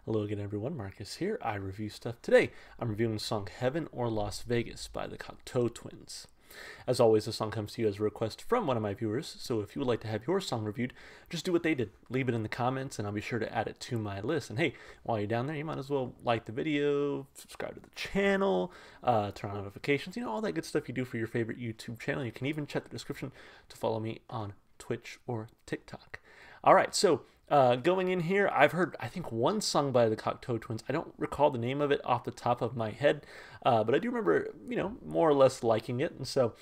Hello again everyone, Marcus here. I review stuff. Today I'm reviewing the song Heaven or Las Vegas by the Cocteau twins. As always, the song comes to you as a request from one of my viewers, so if you would like to have your song reviewed, just do what they did. Leave it in the comments and I'll be sure to add it to my list. And hey, while you're down there, you might as well like the video, subscribe to the channel, turn on notifications, you know, all that good stuff you do for your favorite YouTube channel. You can even check the description to follow me on Twitch or TikTok. Alright, so going in here, I've heard, I think, one song by the Cocteau twins. I don't recall the name of it off the top of my head, but I do remember, you know, more or less liking it. And so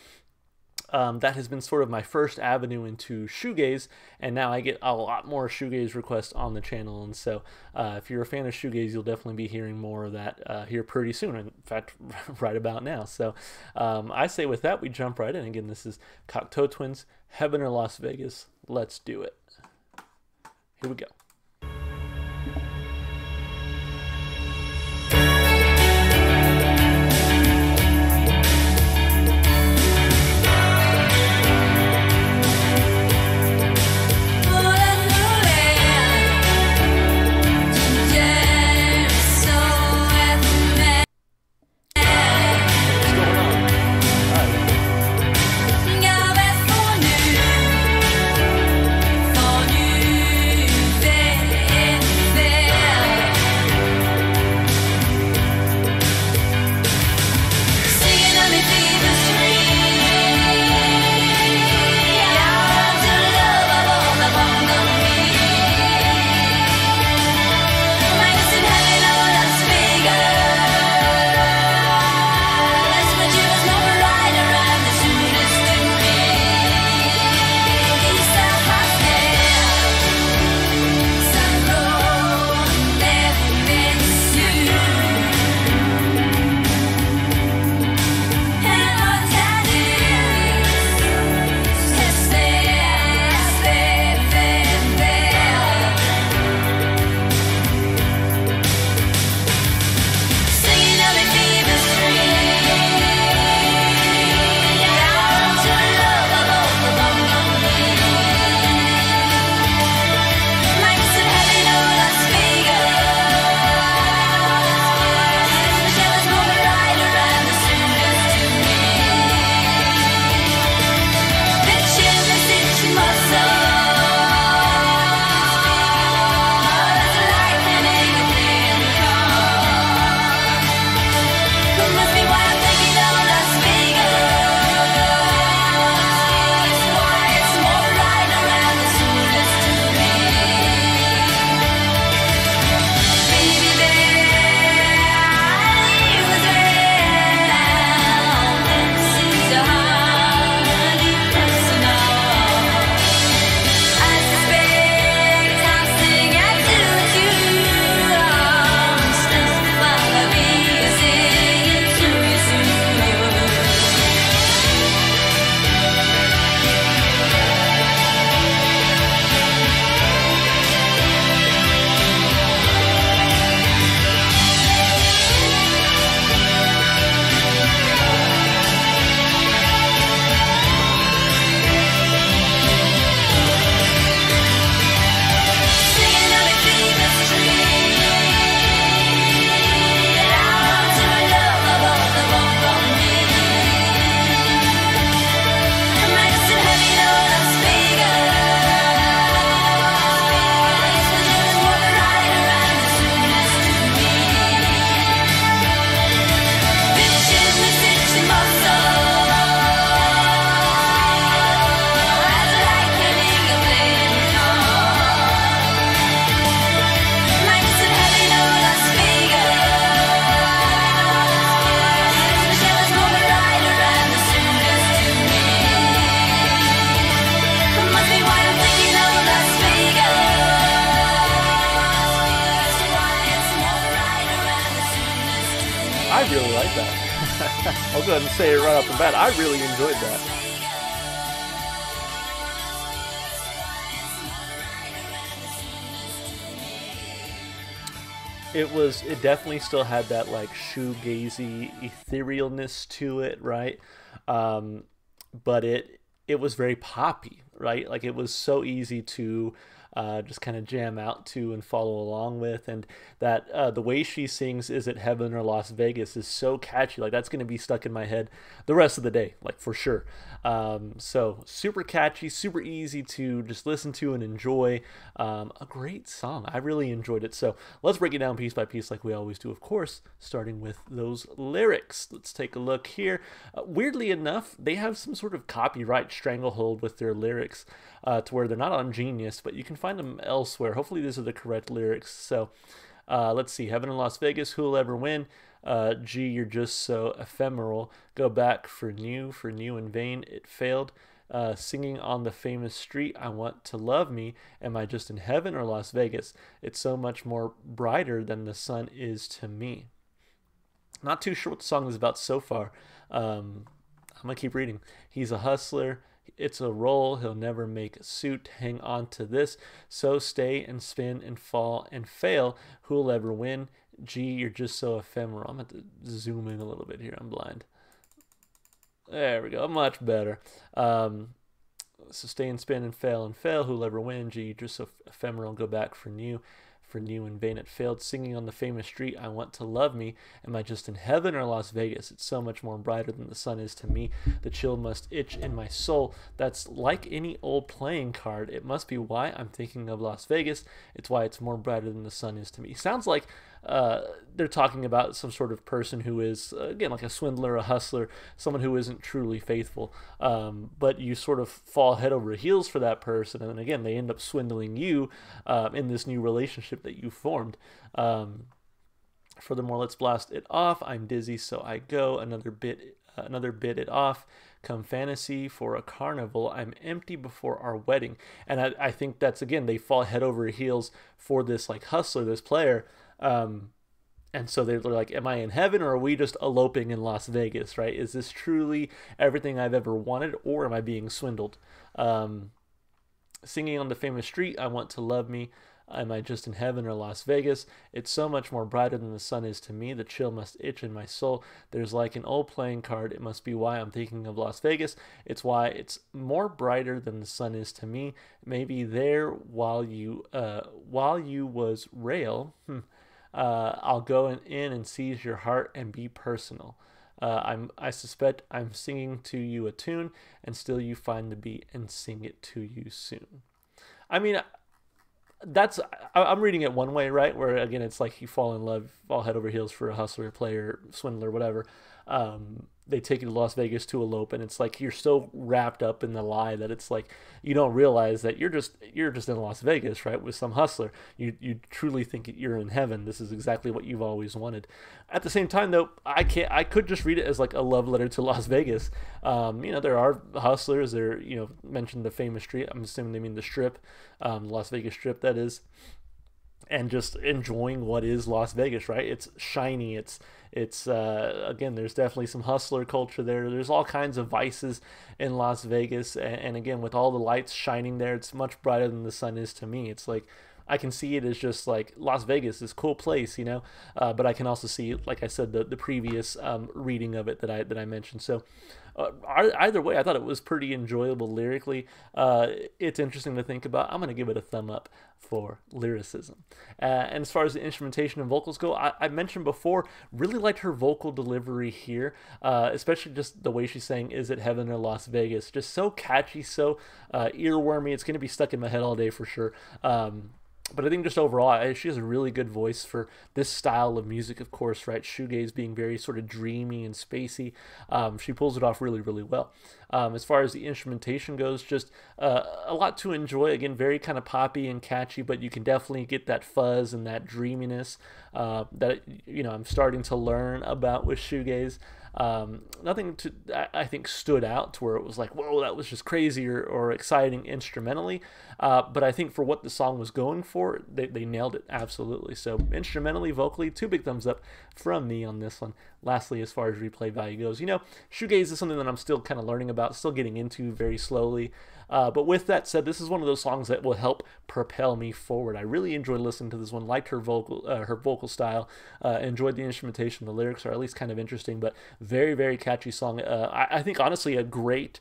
that has been sort of my first avenue into shoegaze, and now I get a lot more shoegaze requests on the channel. And so if you're a fan of shoegaze, you'll definitely be hearing more of that here pretty soon. In fact, right about now. So I say with that, we jump right in. Again, this is Cocteau twins, Heaven or Las Vegas. Let's do it. Here we go. I really like that. I'll go ahead and say it right off the bat. I really enjoyed that. It definitely still had that like shoegazy etherealness to it, right? But it was very poppy, right? Like it was so easy to just kind of jam out to and follow along with. And that the way she sings "Is It Heaven or Las Vegas" is so catchy. Like that's going to be stuck in my head the rest of the day, like for sure. So super catchy, super easy to just listen to and enjoy. A great song. I really enjoyed it. So let's break it down piece by piece like we always do, of course, starting with those lyrics. Let's take a look here. Weirdly enough, they have some sort of copyright stranglehold with their lyrics to where they're not on Genius, but you can find them elsewhere. Hopefully these are the correct lyrics. So let's see. Heaven in Las Vegas, who'll ever win? Gee, you're just so ephemeral. Go back for new in vain. It failed. Singing on the famous street, I want to love me. Am I just in heaven or Las Vegas? It's so much more brighter than the sun is to me. Not too sure what the song is about so far. I'm gonna keep reading. He's a hustler. It's a roll. He'll never make a suit. Hang on to this. So stay and spin and fall and fail. Who'll ever win? Gee, you're just so ephemeral. I'm going to zoom in a little bit here. I'm blind. There we go. Much better. So stay and spin and fail. Who'll ever win? Gee, you're just so ephemeral. Go back for new in vain. It failed. Singing on the famous street, I want to love me. Am I just in heaven or Las Vegas? It's so much more brighter than the sun is to me. The chill must itch in my soul. That's like any old playing card. It must be why I'm thinking of Las Vegas. It's why it's more brighter than the sun is to me. Sounds like they're talking about some sort of person who is, again, like a swindler, a hustler, someone who isn't truly faithful. But you sort of fall head over heels for that person. And then again, they end up swindling you in this new relationship that you formed. Furthermore, let's blast it off. I'm dizzy, so I go. Another bit it off. Come fantasy for a carnival. I'm empty before our wedding. And I think that's, again, they fall head over heels for this like hustler, this player. And so they're like, am I in heaven or are we just eloping in Las Vegas, right? Is this truly everything I've ever wanted or am I being swindled? Singing on the famous street, I want to love me. Am I just in heaven or Las Vegas? It's so much more brighter than the sun is to me. The chill must itch in my soul. There's like an old playing card. It must be why I'm thinking of Las Vegas. It's why it's more brighter than the sun is to me. Maybe there while you was rail. I'll go in and seize your heart and be personal. I suspect I'm singing to you a tune, and still you find the beat and sing it to you soon. I mean, I'm reading it one way, right? Where again, it's like you fall in love, fall head over heels for a hustler, player, swindler, whatever. They take you to Las Vegas to elope, and it's like you're so wrapped up in the lie that it's like you don't realize that you're just in Las Vegas, right, with some hustler. You truly think you're in heaven. This is exactly what you've always wanted. At the same time, though, I could just read it as like a love letter to Las Vegas. There are hustlers. There, mentioned the famous street. I'm assuming they mean the Strip, the Las Vegas Strip, that is. And just enjoying what is Las Vegas, right? It's shiny. It's again, there's definitely some hustler culture there. There's all kinds of vices in Las Vegas, and again, with all the lights shining there, it's much brighter than the sun is to me. It's like I can see it as just like Las Vegas, this cool place, but I can also see, like I said, the previous reading of it that I mentioned. So either way, I thought it was pretty enjoyable lyrically. It's interesting to think about. I'm going to give it a thumb up for lyricism. And as far as the instrumentation and vocals go, I mentioned before, really liked her vocal delivery here, especially just the way she's saying, is it heaven or Las Vegas? Just so catchy, so earwormy. It's going to be stuck in my head all day for sure. But I think just overall, she has a really good voice for this style of music, of course, right? Shoegaze being very sort of dreamy and spacey. She pulls it off really, really well. As far as the instrumentation goes, just a lot to enjoy. Again, very kind of poppy and catchy, but you can definitely get that fuzz and that dreaminess that, I'm starting to learn about with shoegaze. Nothing I think stood out to where it was like, whoa, that was just crazy or exciting instrumentally. But I think for what the song was going for, they nailed it absolutely. So instrumentally, vocally, 2 big thumbs up from me on this one. Lastly, as far as replay value goes, shoegaze is something that I'm still kind of learning about, still getting into very slowly. But with that said, this is one of those songs that will help propel me forward. I really enjoyed listening to this one, liked her vocal style, enjoyed the instrumentation. The lyrics are at least kind of interesting, but very, very catchy song. I think, honestly, a great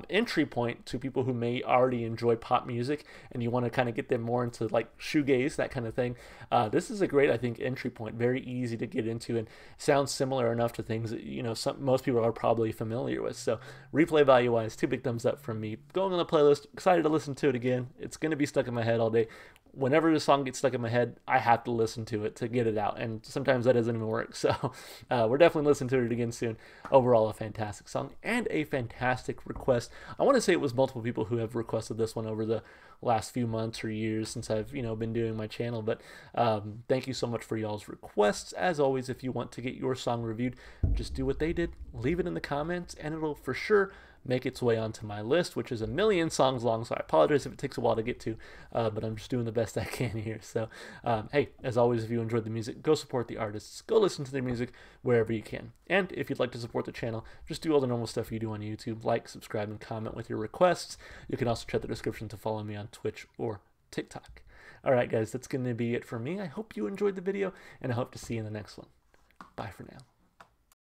entry point to people who may already enjoy pop music and you want to kind of get them more into like shoegaze, that kind of thing. This is a great, I think, entry point. Very easy to get into and sounds similar enough to things that, you know, most people are probably familiar with. So replay value wise, 2 big thumbs up from me. Going on the playlist, excited to listen to it again. It's going to be stuck in my head all day. Whenever the song gets stuck in my head, I have to listen to it to get it out, and sometimes that doesn't even work. So we're definitely listening to it again soon. Overall, a fantastic song and a fantastic request. I want to say it was multiple people who have requested this one over the last few months or years since I've, you know, been doing my channel. But thank you so much for y'all's requests. As always, if you want to get your song reviewed, just do what they did. Leave it in the comments, and it'll for sure make its way onto my list, which is 1,000,000 songs long, so I apologize if it takes a while to get to, but I'm just doing the best I can here. So hey, as always, if you enjoyed the music, go support the artists, go listen to their music wherever you can. And if you'd like to support the channel, just do all the normal stuff you do on YouTube, like, subscribe, and comment with your requests. You can also check the description to follow me on Twitch or TikTok. Alright guys, that's going to be it for me. I hope you enjoyed the video, and I hope to see you in the next one. Bye for now.